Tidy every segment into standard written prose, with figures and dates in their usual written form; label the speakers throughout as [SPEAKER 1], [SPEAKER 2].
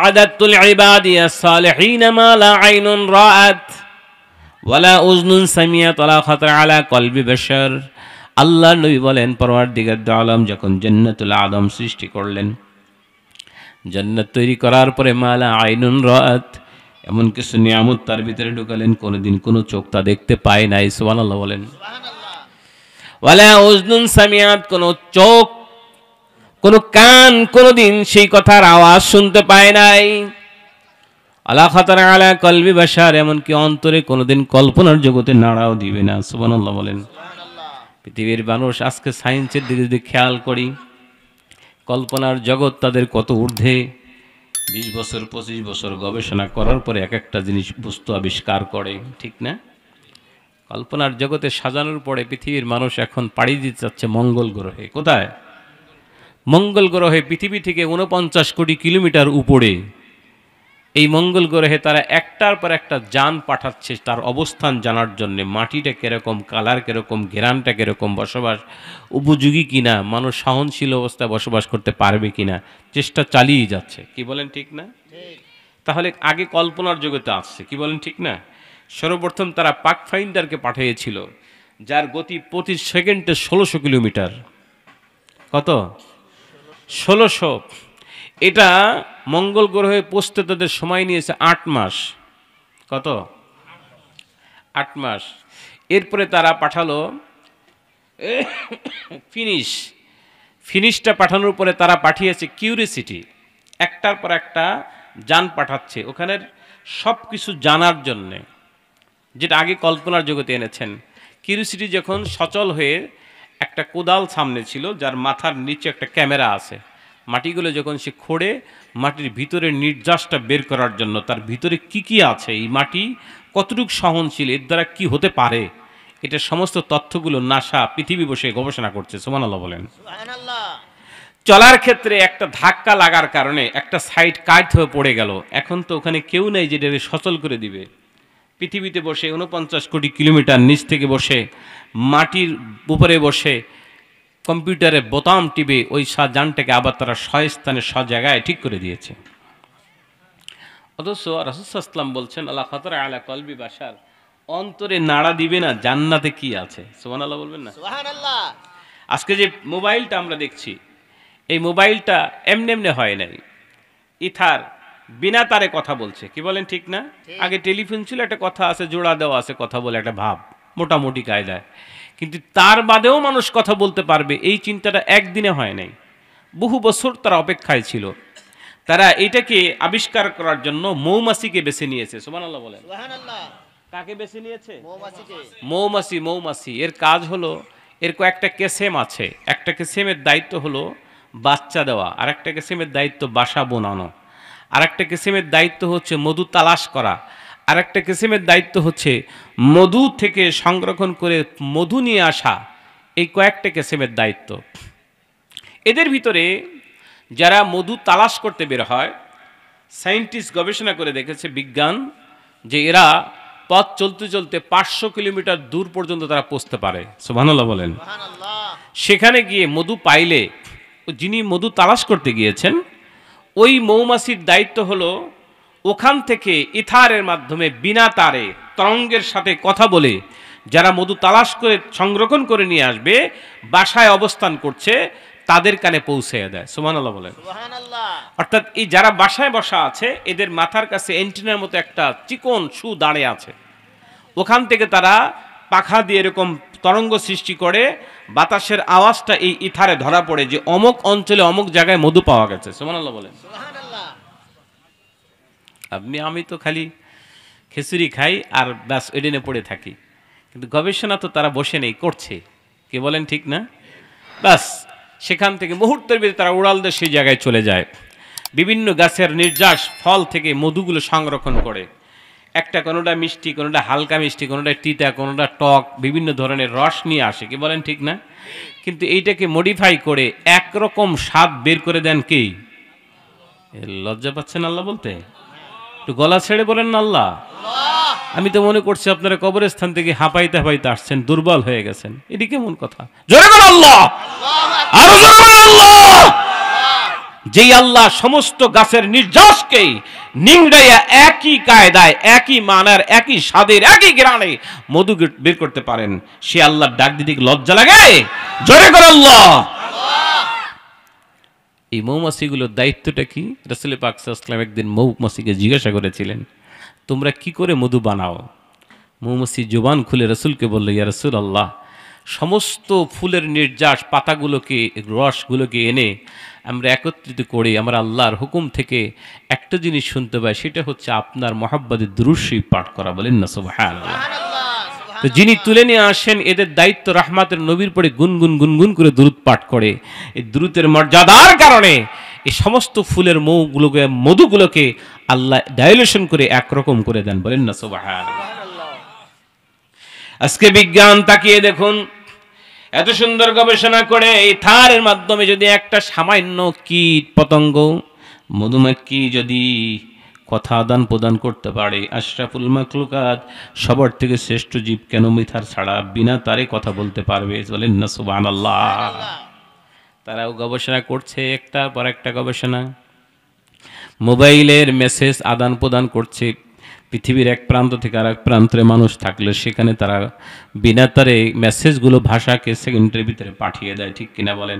[SPEAKER 1] আ'দাতুল ইবাদিয়াস সালিহিন মা লা আইনুন রাআত ওয়ালা উযনুন সামিআত ওয়ালা খাতার আলা কলবি বাশার। আল্লাহ নবী বলেন, পরওয়ারদিগার দু আলম যখন জান্নাতুল আদম সৃষ্টি করলেন, জান্নাত তৈরি করার পরে মা লা আইনুন রাআত, এমন কিছু নিয়ামত তার ভিতরে ঢুকালেন কোনোদিন কোনো চোখ তা দেখতে পায় নাই। সুবহানাল্লাহ বলেন। ওয়ালা উযনুন সামিআত, কোনো চোখ, কোনো কান কোনোদিন সেই কথার আওয়াজ শুনতে পায় নাই। আলা খাতার আলা কলবি বাশার, এমনকি অন্তরে কোনোদিন কল্পনার জগতে নাড়াও দিবে না। সুবহানাল্লাহ বলেন। পৃথিবীর মানুষ আজকে সায়েন্সের দিকে যদি খেয়াল করি, কল্পনার জগৎ তাদের কত ঊর্ধ্বে। 20 বছর 25 বছর গবেষণা করার পরে এক একটা জিনিস বস্তু আবিষ্কার করে, ঠিক না? কল্পনার জগতে সাজানোর পরে পৃথিবীর মানুষ এখন পাড়ি দিতে যাচ্ছে মঙ্গল গ্রহে। কোথায়? মঙ্গল গ্রহে, পৃথিবী থেকে 49 কোটি কিলোমিটার উপরে। এই মঙ্গল গ্রহে তারা একটার পর একটা যান পাঠাচ্ছে তার অবস্থান জানার জন্য, মাটিটা কিরকম, কালার কিরকম, ঘেরানটা কিরকম, বসবাস উপযোগী কিনা, মানুষ সহনশীল অবস্থায় বসবাস করতে পারবে কিনা, চেষ্টা চালিয়ে যাচ্ছে। কি বলেন, ঠিক না? তাহলে আগে কল্পনার জগতে আসছে, কি বলেন, ঠিক না? সর্বপ্রথম তারা পাক ফাইন্ডারকে পাঠিয়েছিল, যার গতি প্রতি সেকেন্ডে 1600 কিলোমিটার। কত? 1600। এটা মঙ্গল গ্রহে পৌঁছতে তাদের সময় নিয়েছে 8 মাস। কত? 8 মাস। এরপরে তারা পাঠালো ফিনিশটা পাঠানোর পরে তারা পাঠিয়েছে কিউরিসিটি, একটার পর একটা যান পাঠাচ্ছে ওখানের সব কিছু জানার জন্যে, যেটা আগে কল্পনার জগতে এনেছেন। কিউরিসিটি যখন সচল হয়ে একটা কোদাল সামনে ছিল, যার মাথার নিচে একটা ক্যামেরা আছে, মাটিগুলো যখন সে খোঁড়ে মাটির ভিতরে নির্যাসটা বের করার জন্য, তার ভিতরে কি কি আছে, এই মাটি কতটুকু সহনশীল, এর দ্বারা কি হতে পারে, এটা সমস্ত তথ্যগুলো নাসা পৃথিবী বসে গবেষণা করছে। সুবহানাল্লাহ বলেন। চলার ক্ষেত্রে একটা ধাক্কা লাগার কারণে একটা সাইড কাট হয়ে পড়ে গেল, এখন তো ওখানে কেউ নেই যেটা সচল করে দিবে। পৃথিবীতে বসে 49 কোটি কিলোমিটার নিচ থেকে বসে মাটির উপরে বসে কম্পিউটারে বোতাম টিপে ওই যানটাকে আবার তারা স্থানে জায়গায় ঠিক করে দিয়েছে। অথচ রাসূল সাল্লাল্লাহু আলাইহি ওয়াসাল্লাম বলছেন, আল্লাহ খাতারা আলা কলবি বাশার, অন্তরে নাড়া দিবে না জান্নাতে কি আছে। সুবহানাল্লাহ বলবেন না? সুবহানাল্লাহ। আজকে যে মোবাইলটা আমরা দেখছি, এই মোবাইলটা এমনি এমনি হয় নাই, ইথার বিনা তারে কথা বলছে। কি বলেন, ঠিক না? আগে টেলিফোন ছিল, একটা কথা আছে, জোড়া দেওয়া আছে, কথা বলে একটা ভাব মোটামুটি কায়দায়, কিন্তু তার বাদেও মানুষ কথা বলতে পারবে এই চিন্তাটা একদিনে হয় নাই, বহু বছর তারা অপেক্ষায় ছিল। তারা এটাকে আবিষ্কার করার জন্য মৌমাছিকে বেছে নিয়েছে। সুবহানাল্লাহ বলেন। সুবহানাল্লাহ। কাকে বেছে নিয়েছে? মৌমাছিকে। মৌমাছি এর কাজ হলো, এর কয়েকটা কেসেম আছে, একটা কেসেমের দায়িত্ব হলো বাচ্চা দেওয়া, আর একটা কেসেমের দায়িত্ব বাসা বানানো, আর একটা কিসিমের দায়িত্ব হচ্ছে মধু তালাশ করা, আর একটা কিসিমের দায়িত্ব হচ্ছে মধু থেকে সংরক্ষণ করে মধু নিয়ে আসা। এই কয়েকটা কিসিমের দায়িত্ব। এদের ভিতরে যারা মধু তালাশ করতে বের হয়, সায়েন্টিস্ট গবেষণা করে দেখেছে, বিজ্ঞান, যে এরা পথ চলতে চলতে 500 কিলোমিটার দূর পর্যন্ত তারা পৌঁছতে পারে। সুবহানাল্লাহ বলেন। সেখানে গিয়ে মধু পাইলে যিনি মধু তালাশ করতে গিয়েছেন, ওই মৌমাছির দায়িত্ব হলো ওখান থেকে ইথারের মাধ্যমে বিনা তারে তরঙ্গের সাথে কথা বলে যারা মধু তালাশ করে সংরক্ষণ করে নিয়ে আসবে, বাসায় অবস্থান করছে, তাদের কানে পৌঁছে দেয়। সুবহানাল্লাহ বলেন। সুবহানাল্লাহ। অর্থাৎ এই যারা বাসায় বসা আছে, এদের মাথার কাছে এন্টিনার মতো একটা চিকন সু দাঁড়িয়ে আছে, ওখান থেকে তারা পাখা দিয়ে এরকম তরঙ্গ সৃষ্টি করে, বাতাসের আওয়াজটা এই ইথারে ধরা পড়ে যে অমুক অঞ্চলে অমুক জায়গায় মধু পাওয়া গেছে। সুবহানাল্লাহ বলেন। সুবহানাল্লাহ। আমি তো খালি খিচুড়ি খাই আর ব্যাস এডিনে পড়ে থাকি, কিন্তু গবেষণা তো তারা বসে নেই, করছে। কি বলেন, ঠিক না? ব্যাস সেখান থেকে মুহূর্তের ভিতরে তারা উড়াল দিয়ে সেই জায়গায় চলে যায়, বিভিন্ন গাছের নির্যাস ফল থেকে মধুগুলো সংরক্ষণ করে। একটা কোনোটা মিষ্টি, কোনোটা হালকা মিষ্টি, কোনোটা তিতা, কোনোটা টক, বিভিন্ন ধরনের রস নিয়ে আসে। কি বলেন, ঠিক না? কিন্তু এইটাকে মডিফাই করে একরকম স্বাদ বের করে দেন কে? লজ্জা পাচ্ছেন আল্লাহ বলতে? একটু গলা ছেড়ে বলেন না আল্লাহ। আমি তো মনে করছি আপনারা কবরস্থান থেকে হাঁপাইতে হাঁপাইতে আসছেন, দুর্বল হয়ে গেছেন। এটি কেমন কথা? জোরে বলেন আল্লাহ, আরো জোরে বলেন আল্লাহ। যেই আল্লাহ সমস্ত গাছের নির্যাসকে নিংড়াইয়া একই কায়দায়, একই মানার, একই স্বাদের, একই গ্রানে মধু বের করতে পারেন, সে আল্লাহর ডাক দিতে লজ্জা লাগে? জোরে করে আল্লাহ। এই মৌমাছিগুলোর দায়িত্বটা কি? রাসূল পাক সাল্লাল্লাহু আলাইহি ওয়াসাল্লাম একদিন মৌমাছিকে জিজ্ঞাসা করেছিলেন, তোমরা কি করে মধু বানাও? মৌমাছি জবান খুলে রাসূলকে বলল, ইয়া রাসূলুল্লাহ, সমস্ত ফুলের নির্যাস পাতাগুলোকে, রসগুলোকে এনে আমরা একত্রিত করে আমরা আল্লাহর হুকুম থেকে একটা জিনিস শুনতে পাই, সেটা হচ্ছে আপনার মহাব্বতের দুরূদ শরীফ পাঠ করা। বলেন না সুবহানাল্লাহ। তো যিনি তুলে নিয়ে আসেন, এদের দায়িত্ব রাহমাতের নবীর পরে গুনগুন গুনগুন করে দুরূদ পাঠ করে। এই দুরূদের মর্যাদার কারণে এই সমস্ত ফুলের মধুগুলোকে আল্লাহ ডাইলেশন করে একরকম করে দেন। বলেন না সুবহানাল্লাহ। আজকে বিজ্ঞান তাকিয়ে দেখুন, এত সুন্দর গবেষণা করে এই থারের মাধ্যমে যদি একটা সামান্য কীট পতঙ্গ মধুমাছি যদি কথা আদান প্রদান করতে পারে, আশরাফুল মাখলুকাত সবার থেকে শ্রেষ্ঠ জীব কেন মিথার ছাড়া বিনা তারে কথা বলতে পারবে? বলেন না সুবহানাল্লাহ। তারাও গবেষণা করছে, একটার পর একটা গবেষণা। মোবাইলের মেসেজ আদান প্রদান করছে, পৃথিবীর এক প্রান্ত থেকে আর এক প্রান্তে মানুষ থাকলে সেখানে তারা বিনা তারে মেসেজগুলো ভাষাকে সেকেন্ডের ভিতরে পাঠিয়ে দেয়। ঠিক কিনা বলেন?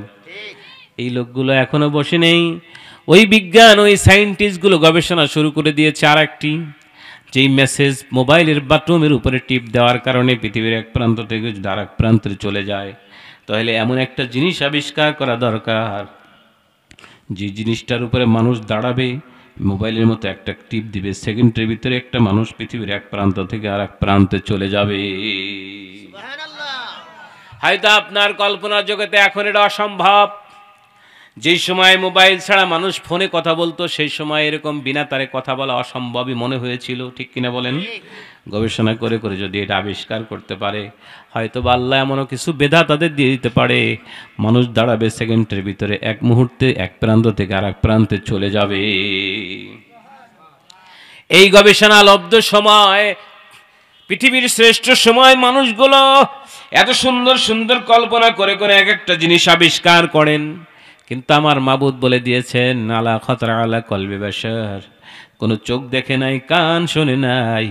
[SPEAKER 1] এই লোকগুলো এখনো বসে নেই। ওই বিজ্ঞান, ওই সায়েন্টিস্টগুলো গবেষণা শুরু করে দিয়েছে আর একটি, যেই মেসেজ মোবাইলের বাথরুমের উপরে টিপ দেওয়ার কারণে পৃথিবীর এক প্রান্ত থেকে যদি আর এক প্রান্তে চলে যায়, তাহলে এমন একটা জিনিস আবিষ্কার করা দরকার, যে জিনিসটার উপরে মানুষ দাঁড়াবে, মোবাইলের মতো একটা টিপ দিবে, সেকেন্ডের ভিতরে একটা মানুষ পৃথিবীর এক প্রান্ত থেকে আর এক প্রান্তে চলে যাবে। হয়তো আপনার কল্পনার জগতে এখন এটা অসম্ভব। যেই সময় মোবাইল ছাড়া মানুষ ফোনে কথা বলতো, সেই সময় এরকম বিনা তারে কথা বলা অসম্ভবই মনে হয়েছিল। ঠিক কিনা বলেন? গবেষণা করে করে যদি এটা আবিষ্কার করতে পারে, হয়তো বা আল্লাহ এমনও কিছু বেধা তাদের দিয়ে দিতে পারে, মানুষ দাঁড়াবে সেকেন্ডের ভিতরে, এক মুহূর্তে এক প্রান্ত থেকে আর এক প্রান্তে চলে যাবে। এই গবেষণা লব্ধ সময়, পৃথিবীর শ্রেষ্ঠ সময়, মানুষগুলো এত সুন্দর সুন্দর কল্পনা করে করে এক একটা জিনিস আবিষ্কার করেন। কিন্তু আমার মাবুদ বলে দিয়েছেন, আলা খতরা আলা কলবি বাশার, কোনো চোখ দেখে নাই, কান শোনে নাই,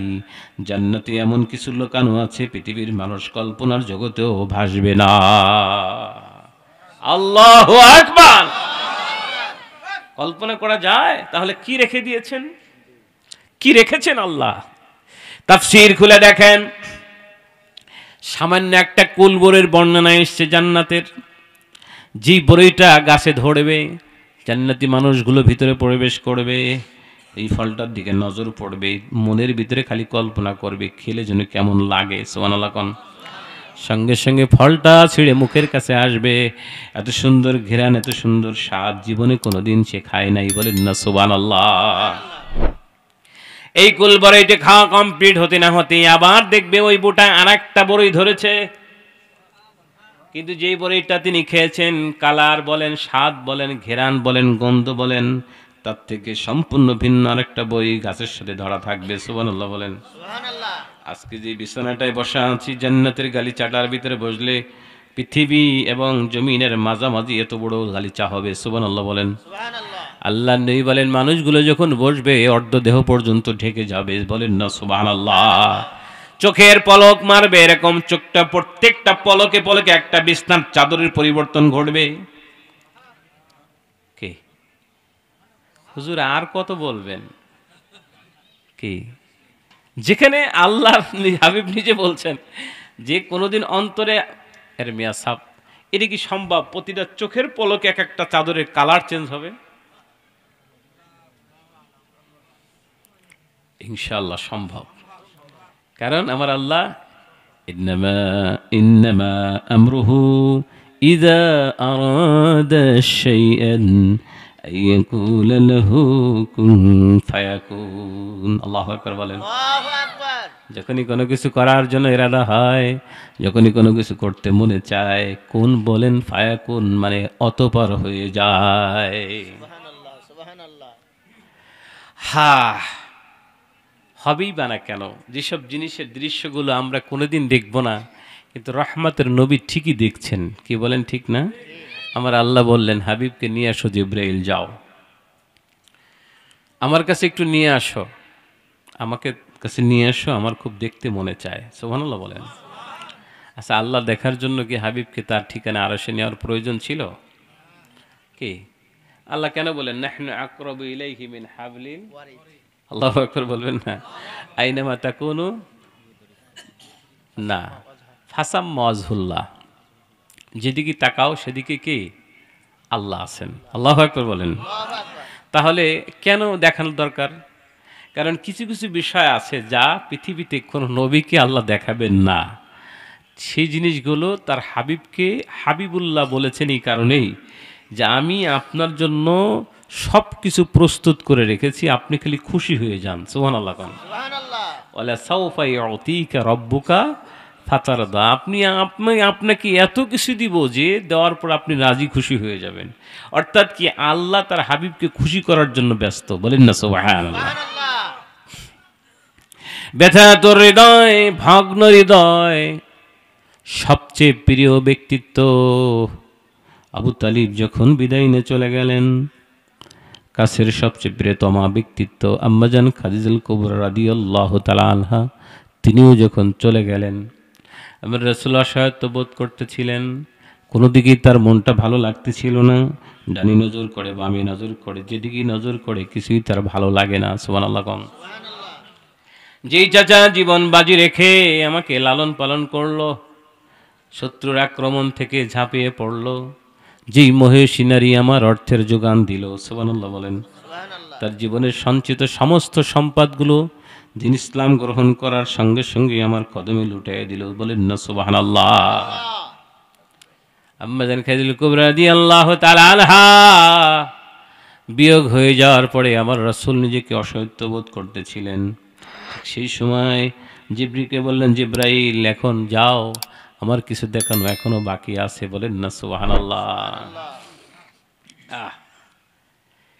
[SPEAKER 1] জান্নাতে এমন কিছু লোকানো আছে পৃথিবীর মানুষ কল্পনার জগতেও ভাসবে না। আল্লাহু আকবার। কল্পনা করা যায়? তাহলে কি রেখে দিয়েছেন, কি রেখেছেন আল্লাহ? তাফসীর খুলে দেখেন, সামান্য একটা কুল বরের বর্ণনা এসছে জান্নাতের। যে বড়ইটা গাছে ধরবে, জান্নাতি মানুষগুলো ভিতরে প্রবেশ করবে, এই ফলটার দিকে নজর পড়বে, মনের ভিতরে খালি কল্পনা করবে খেলে যেন কেমন লাগে। সুবহানাল্লাহ। সঙ্গে সঙ্গে ফলটা ছিঁড়ে মুখের কাছে আসবে, এত সুন্দর ঘ্রাণ, এত সুন্দর স্বাদ জীবনে কোনোদিন সে খায় নাই। বলেন না সুবহানাল্লাহ। এই কুল বড়ইটা খাওয়া কমপ্লিট হতে না হতে আবার দেখবে ওই বুটা আর একটা বড়ই ধরেছে, কিন্তু যেই বড়ইটা তিনি খেয়েছেন, কালার বলেন, স্বাদ বলেন, ঘেরান বলেন, গন্ধ বলেন, তার থেকে সম্পূর্ণ ভিন্ন আরেকটা বই গাছের সাথে ধরা থাকবে। সুবহানাল্লাহ বলেন। আজকে যে বিছানাটায় বসা আছি, জান্নাতের গালিচাটার ভিতরে বসলে পৃথিবী এবং জমিনের মাঝামাঝি এত বড় গালিচা হবে। সুবহানাল্লাহ বলেন। আল্লাহ নবী বলেন, মানুষগুলো যখন বসবে অর্ধ দেহ পর্যন্ত ঢেকে যাবে। বলেন না সুবহানাল্লাহ। চোখের পলক মারবে, এরকম চোখটা প্রত্যেকটা পলকে পলকে একটা বিছনার চাদরের পরিবর্তন ঘটবে। কে হুজুর আর কত বলবেন? কি যেখানে আল্লাহ হাবিব নিজে বলছেন যে কোনোদিন অন্তরে এর মিয়া সাপ, এটা কি সম্ভব প্রতিটা চোখের পলকে এক একটা চাদরের কালার চেঞ্জ হবে? ইনশাআল্লাহ সম্ভব। কারণ আমার আল্লাহ ইন্নামা আমরুহু ইযা আরাদা শাইআন আইয়াকুলা লাহু কুন ফায়াকুন। আল্লাহু আকবার বলেন। আল্লাহু আকবার। যখনই কোনো কিছু করার জন্য ইরাদা হয়, যখনই কোনো কিছু করতে মনে চায়, কোন বলেন ফায়াকুন, মানে অতঃপর হয়ে যায়। সুবহানাল্লাহ সুবহানাল্লাহ। হ্যাঁ, হবেই বা না কেন? যেসব জিনিসের দৃশ্যগুলো আমরা কোনোদিন দেখব না, কিন্তু রহমতের নবী ঠিকই দেখছেন। কি বলেন, ঠিক না? আমার আল্লাহ বললেন, হাবিবকে নিয়ে আসো, জিবরাইল যাও। আমার কাছে একটু নিয়ে আসো, আমাকে কাছে নিয়ে আসো, আমার খুব দেখতে মনে চায়। সুবহানাল্লাহ বলেন। আচ্ছা, আল্লাহ দেখার জন্য কি হাবিবকে তার ঠিকানা আরশে নেওয়ার প্রয়োজন ছিল কি? আল্লাহ কেন বলেন নাহনু আকরাবু ইলাইহি মিন হাবলিন, আল্লাহু আকবার বলবেন না? আইনামা তাকুনু, না, ফাসাম ওয়াজহুল্লাহ, যেদিকে তাকাও সেদিকে কি আল্লাহ আছেন। আল্লাহু আকবার বলেন। তাহলে কেন দেখানোর দরকার? কারণ কিছু কিছু বিষয় আছে যা পৃথিবীতে কোনো নবীকে আল্লাহ দেখাবেন না। সেই জিনিসগুলো তার হাবিবকে হাবিবুল্লাহ বলেছেন এই কারণেই যে আমি আপনার জন্য সব কিছু প্রস্তুত করে রেখেছি, আপনি খালি খুশি হয়ে যান। সুবহানাল্লাহ। ওয়ালা সাউফা ইউতিকা রব্বুকা ফাতারদা, আপনাকে এত কিছু দিব যে দেওয়ার পর আপনি রাজি খুশি হয়ে যাবেন। অর্থাৎ কি আল্লাহ তার হাবিবকে খুশি করার জন্য ব্যস্ত। বলেন না সুবহানাল্লাহ। ব্যথাত হৃদয়, ভগ্ন হৃদয়, সবচেয়ে প্রিয় ব্যক্তিত্ব আবু তালিব যখন বিদায় নিয়ে চলে গেলেন, কাছের সবচেয়ে প্রিয়তমা ব্যক্তিত্ব আম্মাজান খাদিজাতুল কুবরা রাদিয়াল্লাহু তাআলা আনহা, তিনিও যখন চলে গেলেন, আমার রাসূলুল্লাহ আশাহত বোধ করতেছিলেন। কোনো দিকেই তার মনটা ভালো লাগতেছিল না। ডানি নজর করে, বামে নজর করে, যেদিকেই নজর করে কিছুই তার ভালো লাগে না। সুবহানাল্লাহ। যেই চাচা জীবন বাজি রেখে আমাকে লালন পালন করলো, শত্রুর আক্রমণ থেকে ঝাঁপিয়ে পড়লো, যেই মহেশী নারী আমার অর্থের যোগান দিল, সুবহানাল্লাহ বলেন, তার জীবনের সঞ্চিত সমস্ত সম্পদগুলো দিন ইসলাম গ্রহণ করার সঙ্গে সঙ্গে আমার কদমে লুটাইয়া দিল। বলেন না সুবহানাল্লাহ। আম্মা জান খাদিজাতুল কুবরা রাদিয়াল্লাহু তাআলা আনহা বিয়োগ হয়ে যাওয়ার পরে আমার রাসূল নিজেকে অসহায়ত্ব বোধ করতেছিলেন। সেই সময় জিবরিলকে বললেন, জিবরাইল এখন যাও, আমার কিছু দেখানো এখনো বাকি আছে। বলেন না সুবহানাল্লাহ।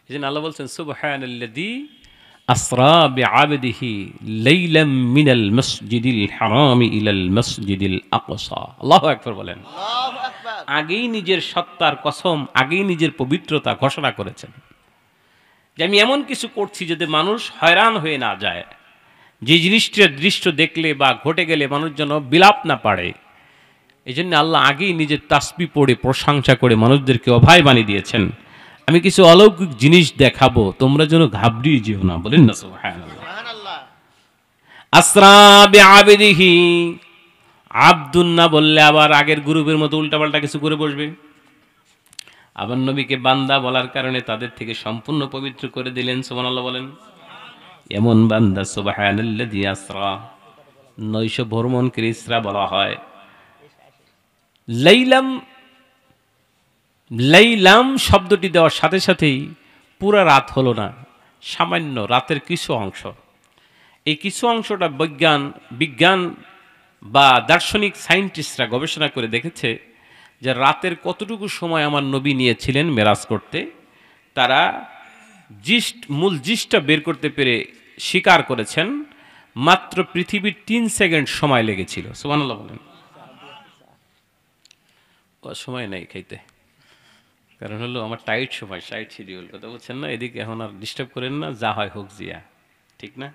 [SPEAKER 1] এজন্য আল্লাহ বলছেন সুবহানাল্লাযী আসরা বিআবদিহি লাইলাম মিনাল মাসজিদিল হারামি ইলাল মাসজিদিল আকসা। আল্লাহু আকবার বলেন। আল্লাহু আকবার। আগেই নিজের সত্তার কসম, আগেই নিজের পবিত্রতা ঘোষণা করেছেন যে আমি এমন কিছু করছি যাতে মানুষ হয়রান হয়ে না যায়, যে জিনিসটার দৃশ্য দেখলে বা ঘটে গেলে মানুষ যেন বিলাপ না পারে। এই জন্য আল্লাহ আগেই নিজের তাসবিহ পড়ে প্রশংসা করে মানুষদেরকে অভয় বানিয়ে দিয়েছেন, আমি কিছু অলৌকিক জিনিস দেখাবো, তোমরা যেন ঘাবড়িয়ে যেও না। বলেন না সুবহানাল্লাহ। আসরা বিআবদিহি, আব্দুন না বললে আবার আগের গ্রুপের মতো উল্টাপাল্টা কিছু করে বসবে। আবার নবীকে বান্দা বলার কারণে তাদের থেকে সম্পূর্ণ পবিত্র করে দিলেন। সুবহানাল্লাহ বলেন। এমন বান্দা সুবহানাল্লাযী আসরা, নৈশ ভ্রমণকে ইসরা বলা হয়। লাইলাম, লাইলাম শব্দটি দেওয়ার সাথে সাথেই পুরা রাত হলো না, সামান্য রাতের কিছু অংশ। এই কিছু অংশটা বিজ্ঞান বা দার্শনিক সায়েন্টিস্টরা গবেষণা করে দেখেছে যে রাতের কতটুকু সময় আমার নবী নিয়েছিলেন মেরাজ করতে। তারা মূল জিসটা বের করতে পেরে স্বীকার করেছেন মাত্র পৃথিবীর 3 সেকেন্ড সময় লেগেছিল। সুবহানাল্লাহ বলেন। সময় নেই খাইতে, কারণ হলো আমার টাইট সময়, টাইট শিডিউল, কথা বলছেন না? এদিকে এখন আর ডিস্টার্ব করেন না, যা হয় হোক জিয়া, ঠিক না?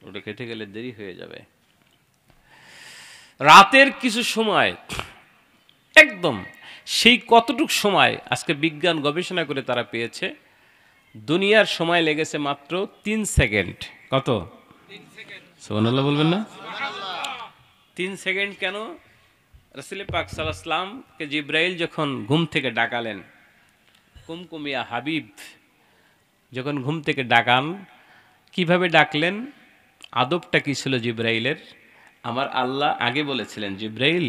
[SPEAKER 1] ওটা কেটে গেলে দেরি হয়ে যাবে। রাতের কিছু সময় একদম, সেই কতটুক সময় আজকে বিজ্ঞান গবেষণা করে তারা পেয়েছে দুনিয়ার সময় লেগেছে মাত্র 3 সেকেন্ড। কত? 3 সেকেন্ড। সুবহানাল্লাহ বলবেন না? 3 সেকেন্ড কেন? রাসূল পাক সাল্লাল্লাহু আলাইহি ওয়াসাল্লামকে জিবরাইল যখন ঘুম থেকে ডাকালেন, কুমকুমিয়া হাবিব যখন ঘুম থেকে ডাকান, কিভাবে ডাকলেন, আদবটা কি ছিল জিবরাইলের? আমার আল্লাহ আগে বলেছিলেন, জিবরাইল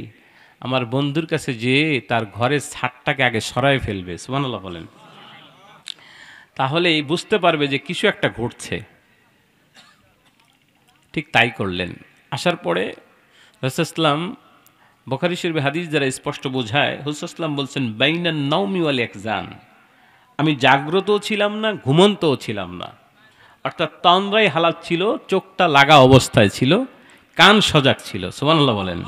[SPEAKER 1] আমার বন্ধুর কাছে যে তার ঘরের ছাদটাকে আগে সরায় ফেলবে। সুবহানাল্লাহ বলেন। তাহলেই বুঝতে পারবে যে কিছু একটা ঘটছে। ঠিক তাই করলেন। আসার পরে রাসূল সাল্লাম, বুখারী শরীফে হাদিস দ্বারা স্পষ্ট বোঝায়, রাসূল সাল্লাম বলছেন বাইনান নাওমি ওয়াল ইকজান, আমি জাগ্রতও ছিলাম না, ঘুমন্তও ছিলাম না। অর্থাৎ তন্দ্রায় হালাত ছিল, চোখটা লাগা অবস্থায় ছিল, কান সজাগ ছিল। সুবহানাল্লাহ বলেন।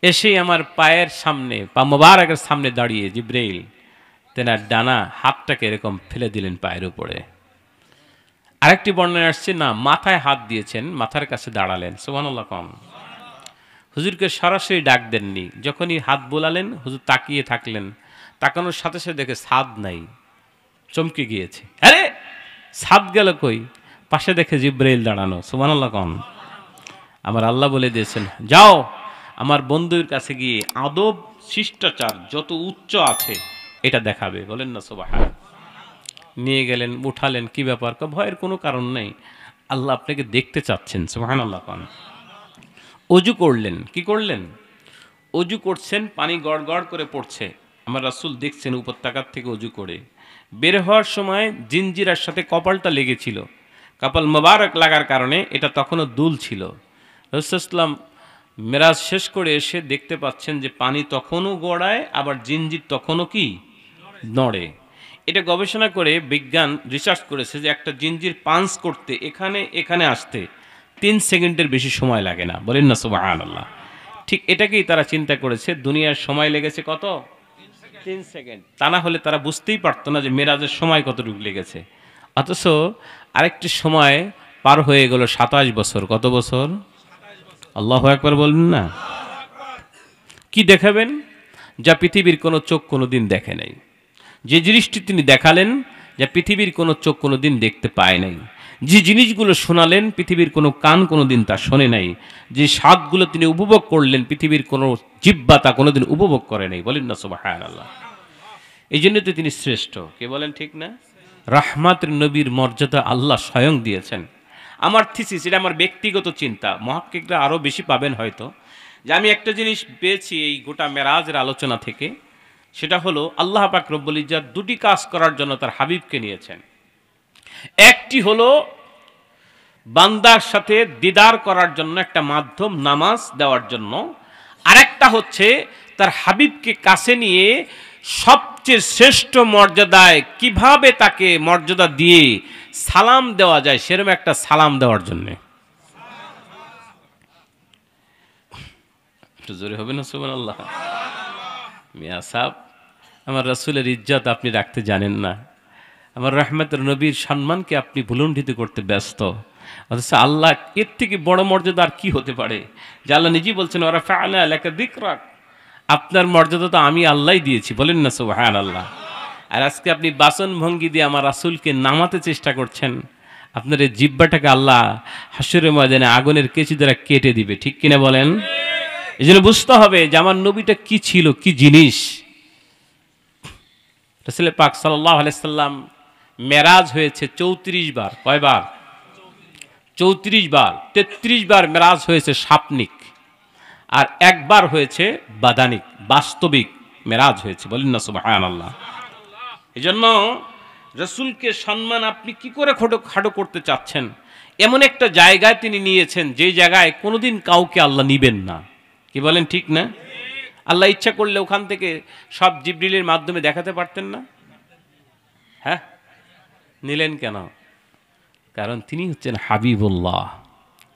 [SPEAKER 1] এসে আমার পায়ের সামনে, পা মোবারকের সামনে দাঁড়িয়ে জিবরাইল তেনার ডানা হাতটাকে এরকম ফেলে দিলেন পায়ের উপরে। আরেকটি বর্ণনায় আসছে না, মাথায় হাত দিয়েছেন, মাথার কাছে দাঁড়ালেন। সুবহানাল্লাহ কম। হুজুরকে সরাসরি ডাক দেননি, যখনই হাত বোলালেন হুজুর তাকিয়ে থাকলেন, তাকানোর সাথে সাথে দেখে ছাদ নাই, চমকে গিয়েছে, আরে ছাদ গেল কই? পাশে দেখে জিব্রাইল দাঁড়ানো। সুবহানাল্লাহ কম। আমার আল্লাহ বলে দিয়েছেন, যাও আমার বন্ধুর কাছে গিয়ে আদব শিষ্টাচার যত উচ্চ আছে এটা দেখাবে। বলেন না সুবহান। নিয়ে গেলেন, উঠালেন, কি ব্যাপার? ভয়ের কোনো কারণ নেই, আল্লাহ আপনাকে দেখতে চাচ্ছেন। সুবহানাল্লাহ কম। অজু করলেন, কি করলেন? অজু করছেন, পানি গড় গড় করে পড়ছে, আমার রাসূল দেখছেন উপত্যকার থেকে অজু করে বের হওয়ার সময় জিনজিরার সাথে কপালটা লেগেছিল, কপাল মোবারক লাগার কারণে এটা তখনও দুল ছিল। রাসূল ইসলাম মেরাজ শেষ করে এসে দেখতে পাচ্ছেন যে পানি তখনও গড়ায়, আবার জিনজির তখনও কি নড়ে। এটা গবেষণা করে বিজ্ঞান রিসার্চ করেছে যে একটা জিনজির পাঞ্চ করতে এখানে এখানে আসতে 3 সেকেন্ডের বেশি সময় লাগে না। বলেন না সুবহানাল্লাহ। ঠিক এটাকেই তারা চিন্তা করেছে, দুনিয়ার সময় লেগেছে কত? 3 সেকেন্ড। তা না হলে তারা বুঝতেই পারতো না যে মেরাজের সময় কতটুকু লেগেছে। অথচ আরেকটি সময় পার হয়ে গেল 27 বছর। কত বছর? আল্লাহু আকবার বলবেন না? কি দেখাবেন যা পৃথিবীর কোনো চোখ কোনো দিন দেখে নাই, যে জিনিসটি তিনি দেখালেন যা পৃথিবীর কোনো চোখ কোনো দিন দেখতে পায় নাই, যে জিনিসগুলো শোনালেন পৃথিবীর কোনো কান কোনো দিন তা শোনে নাই, যে স্বাদগুলো তিনি উপভোগ করলেন পৃথিবীর কোনো জিহ্বা তা কোনো দিন উপভোগ করে নাই। বলেন না সুবহানাল্লাহ। এই জন্য তো তিনি শ্রেষ্ঠ। কে বলেন ঠিক না? রাহমাতের নবীর মর্যাদা আল্লাহ স্বয়ং দিয়েছেন। আমার থিসিস, এটা আমার ব্যক্তিগত চিন্তা, মুহাক্কিকরা আরও বেশি পাবেন হয়তো, যে আমি একটা জিনিস পেয়েছি এই গোটা মেরাজের আলোচনা থেকে, সেটা হলো আল্লাহ পাক রব্বুল ইজ্জত দুটি কাজ করার জন্য তার হাবিবকে নিয়েছেন। একটি হলো বান্দার সাথে দিদার করার জন্য একটা মাধ্যম, নামাজ দেওয়ার জন্য। আরেকটা হচ্ছে তার হাবিবকে কাছে নিয়ে সবচেয়ে শ্রেষ্ঠ মর্যাদায় কিভাবে তাকে মর্যাদা দিয়ে সালাম দেওয়া যায় সেরকম একটা সালাম দেওয়ার জন্য। একটু জোরে হবে না সুবহানাল্লাহ? মিয়া সাহেব, আমার রাসূলের ইজ্জত আপনি রাখতে জানেন না, আমার রাহমাতের নবীর সম্মানকে আপনি ভুলুণ্ঠিত করতে ব্যস্ত। অথচ আল্লাহ এর থেকে বড় মর্যাদা আর কি হতে পারে? যে আল্লাহ নিজেই বলছেন ওয়া রাফা'না লাকা যিকরাক, আপনার মর্যাদা তো আমি আল্লাহই দিয়েছি। বলেন না সুবহানাল্লাহ। আর আজকে আপনি বাসন ভঙ্গি দিয়ে আমার রাসূলকে নামাতে চেষ্টা করছেন, আপনার এই জিহ্বাটাকে আল্লাহ হাসরের ময়দানে আগুনের কেচি দ্বারা কেটে দিবে। ঠিক কিনা বলেন? এই জন্য বুঝতে হবে যে আমার নবীটা কি ছিল, কি জিনিস। রাসূল পাক সাল্লাল্লাহু আলাইহি সাল্লাম মেরাজ হয়েছে 34 বার। কয়বার? 34 বার। 33 বার মেরাজ হয়েছে শাপনিক, আর একবার হয়েছে বাদানিক, বাস্তবিক মেরাজ হয়েছে। বলেন না সুবহানাল্লাহ। এই জন্য রাসূলকে সম্মান আপনি কি করে খাটো করতে চাচ্ছেন? এমন একটা জায়গায় তিনি নিয়েছেন যে জায়গায় কোনোদিন কাউকে আল্লাহ নিবেন না। কি বলেন ঠিক না? আল্লাহ ইচ্ছা করলে ওখান থেকে সব জিবরিলের মাধ্যমে দেখাতে পারতেন না? হ্যাঁ, নিলেন কেন? কারণ তিনি হচ্ছেন হাবিবুল্লাহ।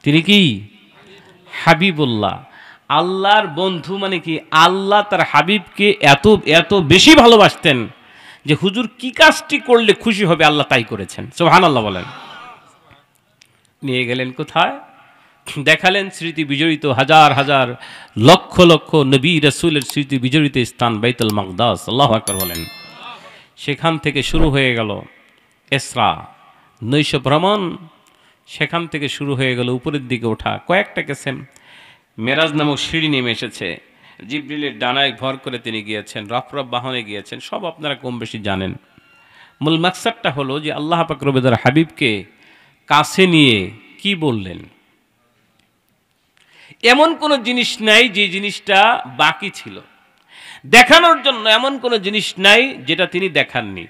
[SPEAKER 1] তিনি কি? হাবিবুল্লাহ। আল্লাহর বন্ধু মানে কি? আল্লাহ তার হাবিবকে এত এত বেশি ভালোবাসতেন যে হুজুর কি কাজটি করলে খুশি হবে আল্লাহ তাই করেছেন। সুবহানাল্লাহ বলেন। নিয়ে গেলেন কোথায়? দেখালেন স্মৃতি বিজড়িত হাজার হাজার লক্ষ লক্ষ নবী রাসূলের স্মৃতি বিজড়িত স্থান বাইতুল মাকদাস। আল্লাহু আকবার বলেন। সেখান থেকে শুরু হয়ে গেল ইসরা, নৈশ ভ্রমণ। সেখান থেকে শুরু হয়ে গেল উপরের দিকে ওঠা। কয়েকটা কিসেম মেরাজ নামক সিঁড়ি নেমে এসেছে, জিবরিলের ডানায় ভর করে তিনি গিয়েছেন, রফরফ বাহনে গিয়েছেন, সব আপনারা কম বেশি জানেন। মূল মাকসাদটা হলো যে আল্লাহ পাক রব্বুল হাবিবকে কাছে নিয়ে কি বললেন? এমন কোনো জিনিস নাই যে জিনিসটা বাকি ছিল। দেখানোর জন্য এমন কোনো জিনিস নাই যেটা তিনি দেখাননি।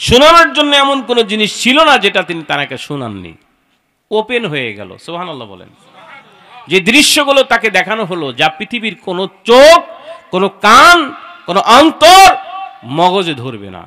[SPEAKER 1] শোনানোর জন্য এমন কোনো জিনিস ছিল না যেটা তিনি তাকে শোনাননি। ওপেন হয়ে গেল। সুবহানাল্লাহ বলেন। যে দৃশ্যগুলো তাকে দেখানো হলো যা পৃথিবীর কোনো চোখ, কোনো কান, কোনো অন্তর মগজে ধরবে না।